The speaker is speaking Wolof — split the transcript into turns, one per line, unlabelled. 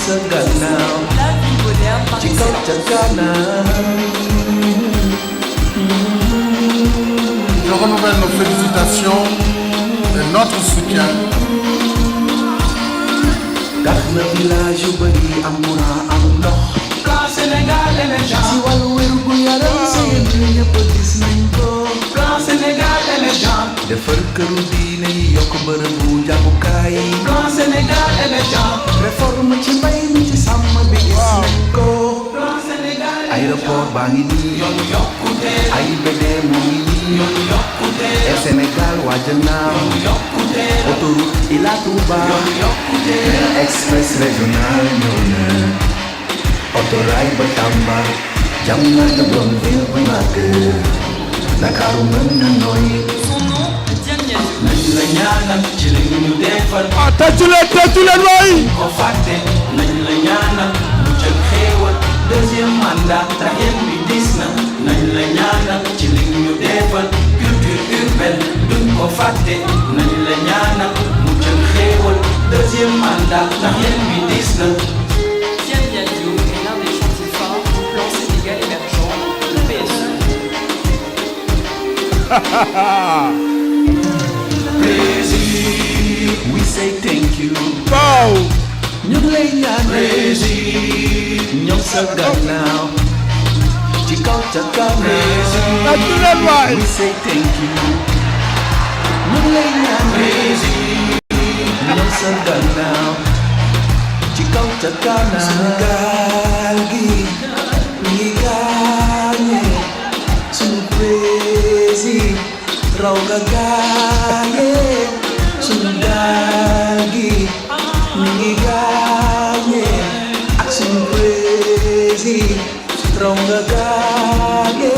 sa gannaaw ci kaw ca kanam.
Je renouvelle nos félicitations et notre soutien.
tax na village yu bari am courant am ndox.
Plan Sénégal émergent.
si wàllu wéru gu yaram seen ñëpp gis nañ ko.
Plan Sénégal émergent.
defar këru diine yi yokk bërëbu jàppukaay yi.
Plan Sénégal émergent.
réforme ci mbay mi ci sàmm bi gis nañ ko.
Plan Sénégal émergent.
aéroport baa ngi nii.
yoonu yokkute.
AIBD mu ngi nii.
yoonu yokkute.
Air Sénégal waajal naa.
yoonu yokkute.
autoroute Ila Touba.
yoonu yokkute.
express régional ñëw na. autorail ba Tamba. jam na nga doon ville bu mag. Ndakaaru mën na nooyi.
nañ la ñaanal ci li ñu defal.
Ah, tàccu leen waay.
ko fàtte nañ la ñaanal mu jël xéewal deuxième mandat tax yéen bi dis na. nañ la ñaanal ci li ñu defal culture urbaine duñ ko fàtte. nañ la ñaanal mu jël xéewal deuxième mandat tax yéen bi dis na.
Diane Diadio est l'un des chantiers phares du plan Sénégal émergent, le PSE.
Président, we say thank you.
Wow.
ñu ngi lay ñaan.
Président,
ñoom sa gannaaw. ci kaw ca kanam.
Tàccu leen waay.
we say thank you. ñu ngi lay ñaan. ñoom sa gannaaw. ci kaw ca kanam. suñu gaal gi mi ngi gaañe. suñu président raw nga gaañe. suñu gaal gi mi ngi gaañe. ak suñu président raw nga gaañe.